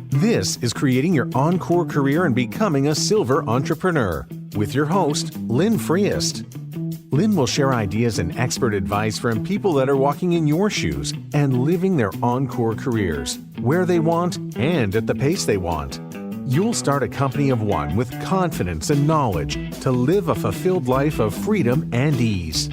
This is Creating Your Encore Career and Becoming a Silver Entrepreneur with your host, Lynn Freest. Lynn will share ideas and expert advice from people that are walking in your shoes and living their encore careers, where they want and at the pace they want. You'll start a company of one with confidence and knowledge to live a fulfilled life of freedom and ease.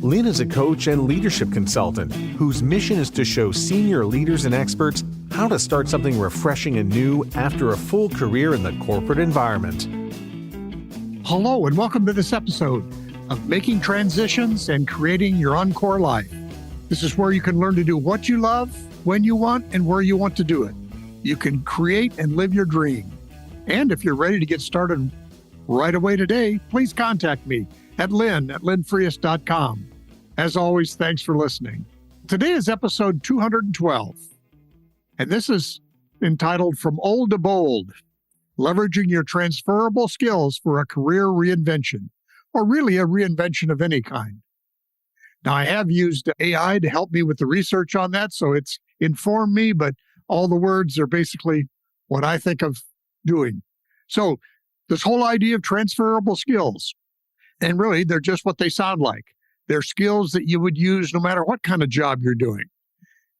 Lynn is a coach and leadership consultant whose mission is to show senior leaders and experts how to start something refreshing and new after a full career in the corporate environment. Hello, and welcome to this episode of Making Transitions and Creating Your Encore Life. This is where you can learn to do what you love, when you want, and where you want to do it. You can create and live your dream. And if you're ready to get started right away today, please contact me at lynn@lynnfreest.com. As always, thanks for listening. Today is episode 212, and this is entitled From Old to Bold, Leveraging Your Transferable Skills for a Career Reinvention, or really a reinvention of any kind. Now, I have used AI to help me with the research on that, so it's informed me, but all the words are basically what I think of doing. So this whole idea of transferable skills, and really they're just what they sound like. They're skills that you would use no matter what kind of job you're doing.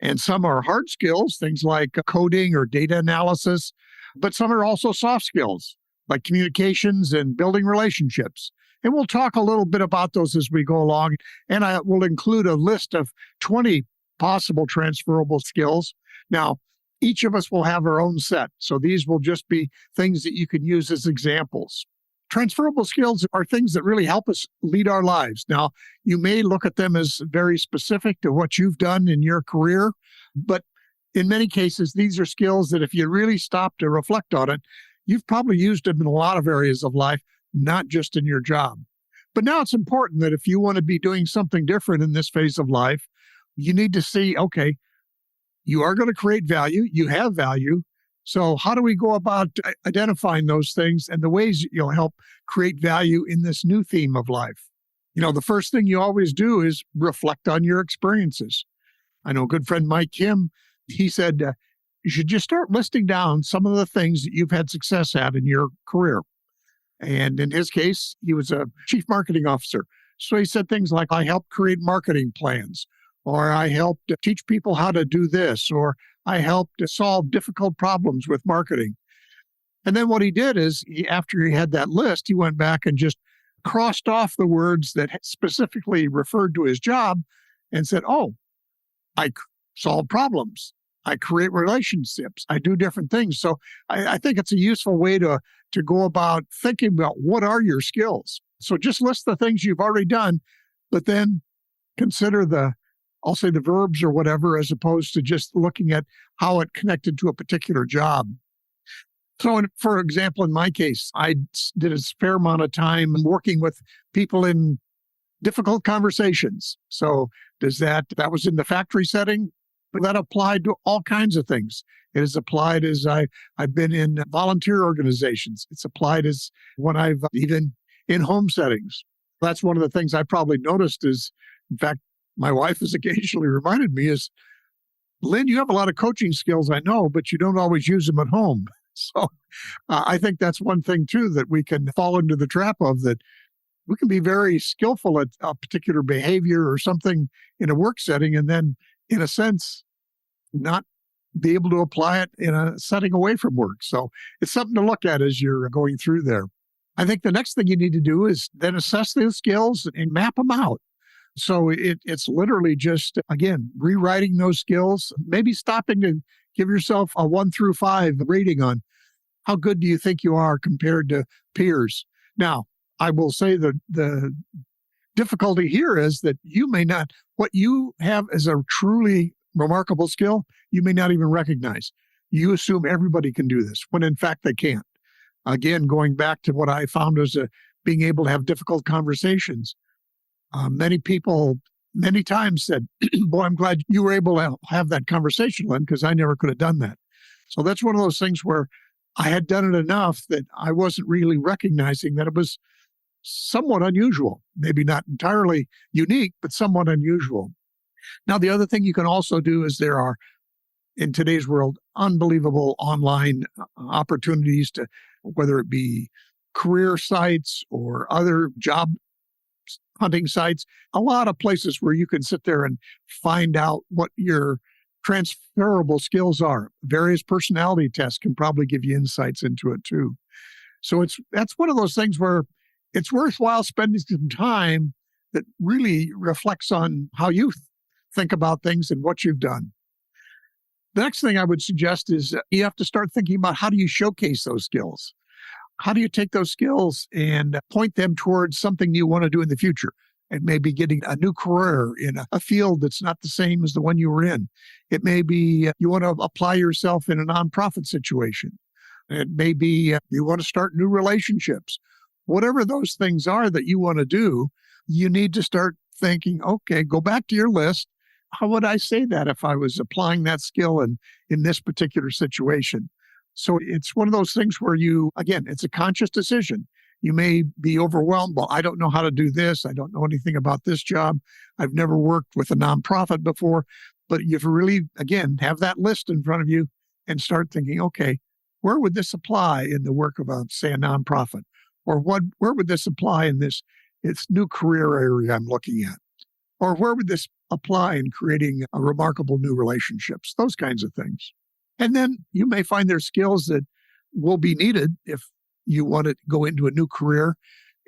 And some are hard skills, things like coding or data analysis, but some are also soft skills like communications and building relationships. And we'll talk a little bit about those as we go along. And I will include a list of 20 possible transferable skills. Now, each of us will have our own set. So these will just be things that you can use as examples. Transferable skills are things that really help us lead our lives. Now, you may look at them as very specific to what you've done in your career, but in many cases, these are skills that if you really stop to reflect on it, you've probably used them in a lot of areas of life, not just in your job. But now it's important that if you want to be doing something different in this phase of life, you need to see, okay, you are going to create value, you have value. So how do we go about identifying those things and the ways you'll help create value in this new theme of life? You know, the first thing you always do is reflect on your experiences. I know a good friend, Mike Kim, he said, you should just start listing down some of the things that you've had success at in your career. And in his case, he was a chief marketing officer. So he said things like, I helped create marketing plans, or I helped teach people how to do this, or I helped solve difficult problems with marketing. And then what he did is, after he had that list, he went back and just crossed off the words that specifically referred to his job and said, oh, I solve problems. I create relationships. I do different things. So I think it's a useful way to go about thinking about what are your skills. So just list the things you've already done, but then consider I'll say the verbs or whatever, as opposed to just looking at how it connected to a particular job. So for example, in my case, I did a fair amount of time working with people in difficult conversations. So that was in the factory setting, but that applied to all kinds of things. It is applied as I've been in volunteer organizations. It's applied as when I've even in home settings. That's one of the things I probably noticed is, in fact, my wife has occasionally reminded me is, Lynn, you have a lot of coaching skills, I know, but you don't always use them at home. So I think that's one thing, too, that we can fall into the trap of, that we can be very skillful at a particular behavior or something in a work setting, and then, in a sense, not be able to apply it in a setting away from work. So it's something to look at as you're going through there. I think the next thing you need to do is then assess those skills and map them out. So it's literally just, again, rewriting those skills, maybe stopping to give yourself a 1 through 5 rating on how good do you think you are compared to peers. Now, I will say that the difficulty here is that you may not, what you have as a truly remarkable skill, you may not even recognize. You assume everybody can do this, when in fact they can't. Again, going back to what I found as being able to have difficult conversations. Many people, many times said, boy, I'm glad you were able to have that conversation, Lynn, because I never could have done that. So that's one of those things where I had done it enough that I wasn't really recognizing that it was somewhat unusual, maybe not entirely unique, but somewhat unusual. Now, the other thing you can also do is there are, in today's world, unbelievable online opportunities to, whether it be career sites or other job hunting sites, a lot of places where you can sit there and find out what your transferable skills are. Various personality tests can probably give you insights into it too. So that's one of those things where it's worthwhile spending some time that really reflects on how you think about things and what you've done. The next thing I would suggest is you have to start thinking about, how do you showcase those skills? How do you take those skills and point them towards something you want to do in the future? It may be getting a new career in a field that's not the same as the one you were in. It may be you want to apply yourself in a nonprofit situation. It may be you want to start new relationships. Whatever those things are that you want to do, you need to start thinking, okay, go back to your list. How would I say that if I was applying that skill in this particular situation? So it's one of those things where again, it's a conscious decision. You may be overwhelmed. Well, I don't know how to do this. I don't know anything about this job. I've never worked with a nonprofit before. But you've really, again, have that list in front of you and start thinking, okay, where would this apply in the work of, say, a nonprofit? Or where would this apply in this new career area I'm looking at? Or where would this apply in creating a remarkable new relationships? Those kinds of things. And then you may find there's skills that will be needed if you want to go into a new career.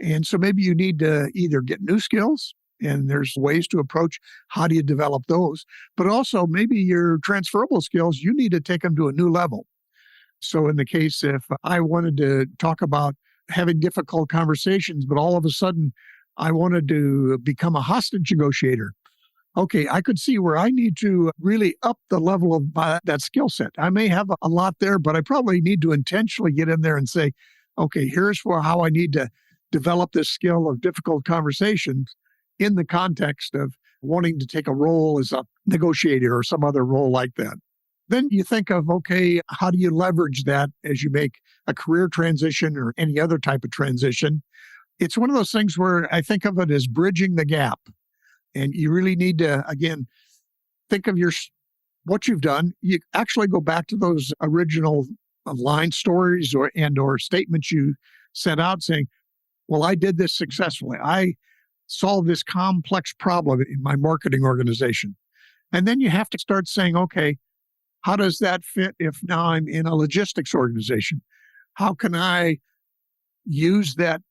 And so maybe you need to either get new skills, and there's ways to approach how do you develop those, but also maybe your transferable skills, you need to take them to a new level. So in the case, if I wanted to talk about having difficult conversations, but all of a sudden I wanted to become a hostage negotiator, okay, I could see where I need to really up the level of that skill set. I may have a lot there, but I probably need to intentionally get in there and say, okay, here's how I need to develop this skill of difficult conversations in the context of wanting to take a role as a negotiator or some other role like that. Then you think of, okay, how do you leverage that as you make a career transition or any other type of transition? It's one of those things where I think of it as bridging the gap. And you really need to, again, think of what you've done. You actually go back to those original line stories or statements you sent out saying, well, I did this successfully. I solved this complex problem in my marketing organization. And then you have to start saying, okay, how does that fit if now I'm in a logistics organization? How can I use that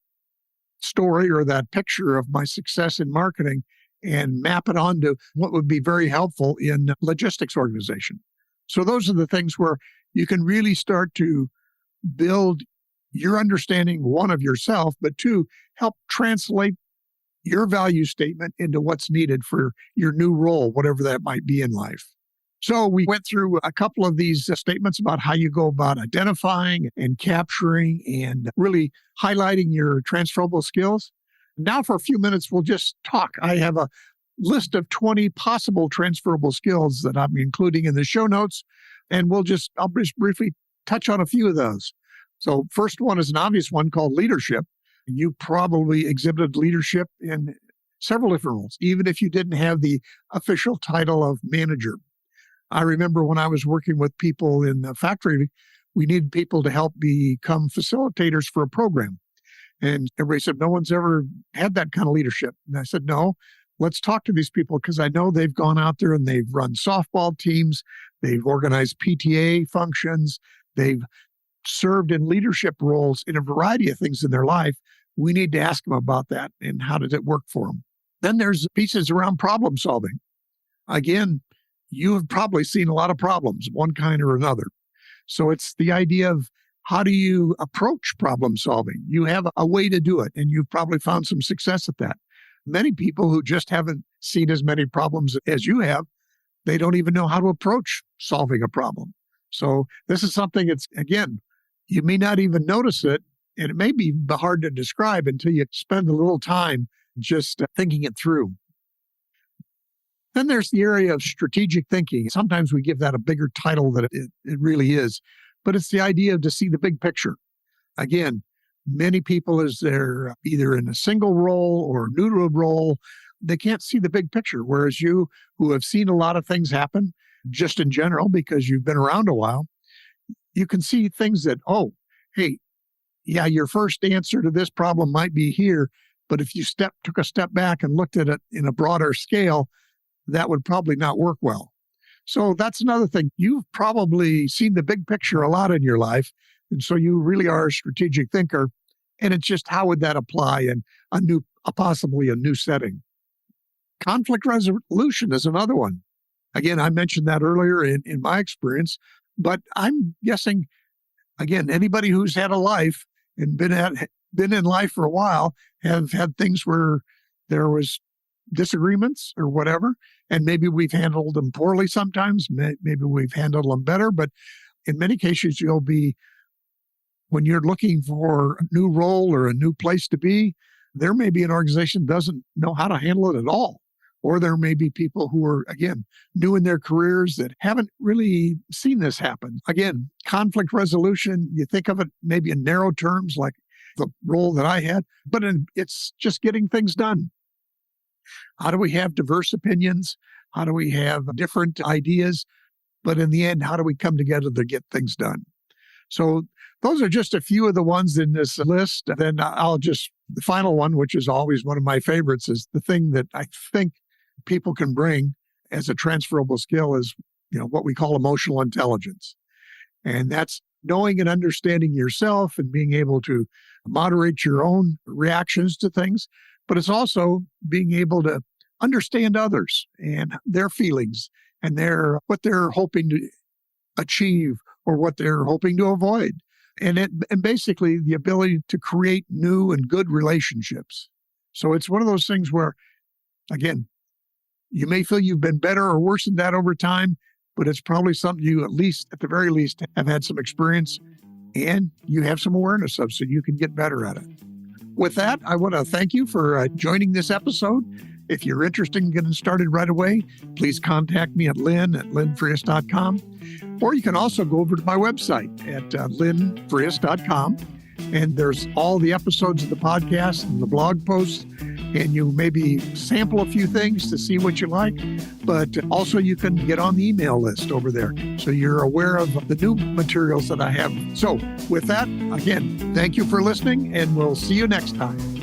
story or that picture of my success in marketing and map it onto what would be very helpful in logistics organization? So those are the things where you can really start to build your understanding, one, of yourself, but two, help translate your value statement into what's needed for your new role, whatever that might be in life. So we went through a couple of these statements about how you go about identifying and capturing and really highlighting your transferable skills. Now for a few minutes, we'll just talk. I have a list of 20 possible transferable skills that I'm including in the show notes, and I'll just briefly touch on a few of those. So first one is an obvious one called leadership. You probably exhibited leadership in several different roles, even if you didn't have the official title of manager. I remember when I was working with people in the factory, we needed people to help become facilitators for a program. And everybody said, no one's ever had that kind of leadership. And I said, no, let's talk to these people because I know they've gone out there and they've run softball teams. They've organized PTA functions. They've served in leadership roles in a variety of things in their life. We need to ask them about that and how did it work for them. Then there's pieces around problem solving. Again, you have probably seen a lot of problems, one kind or another. So it's the idea of how do you approach problem solving? You have a way to do it, and you've probably found some success at that. Many people who just haven't seen as many problems as you have, they don't even know how to approach solving a problem. So this is something that's, again, you may not even notice it, and it may be hard to describe until you spend a little time just thinking it through. Then there's the area of strategic thinking. Sometimes we give that a bigger title than it really is, but it's the idea of to see the big picture. Again, many people, as they're either in a single role or new to a role, they can't see the big picture. Whereas you, who have seen a lot of things happen, just in general, because you've been around a while, you can see things that, oh, hey, yeah, your first answer to this problem might be here, but if you took a step back and looked at it in a broader scale, that would probably not work well. So that's another thing. You've probably seen the big picture a lot in your life. And so you really are a strategic thinker. And it's just how would that apply in possibly a new setting? Conflict resolution is another one. Again, I mentioned that earlier in my experience, but I'm guessing, again, anybody who's had a life and been in life for a while have had things where there was disagreements or whatever, and maybe we've handled them poorly sometimes, maybe we've handled them better, but in many cases, when you're looking for a new role or a new place to be, there may be an organization that doesn't know how to handle it at all. Or there may be people who are, again, new in their careers that haven't really seen this happen. Again, conflict resolution, you think of it maybe in narrow terms, like the role that I had, but it's just getting things done. How do we have diverse opinions? How do we have different ideas? But in the end, how do we come together to get things done? So those are just a few of the ones in this list. Then the final one, which is always one of my favorites, is the thing that I think people can bring as a transferable skill is, what we call emotional intelligence. And that's knowing and understanding yourself and being able to moderate your own reactions to things. But it's also being able to understand others and their feelings and what they're hoping to achieve or what they're hoping to avoid. And basically the ability to create new and good relationships. So it's one of those things where, again, you may feel you've been better or worse than that over time, but it's probably something you at the very least, have had some experience and you have some awareness of, so you can get better at it. With that, I want to thank you for joining this episode. If you're interested in getting started right away, please contact me at lynn@lynnfrias.com. Or you can also go over to my website at lynnfrias.com. And there's all the episodes of the podcast and the blog posts. And you maybe sample a few things to see what you like. But also you can get on the email list over there, so you're aware of the new materials that I have. So with that, again, thank you for listening, and we'll see you next time.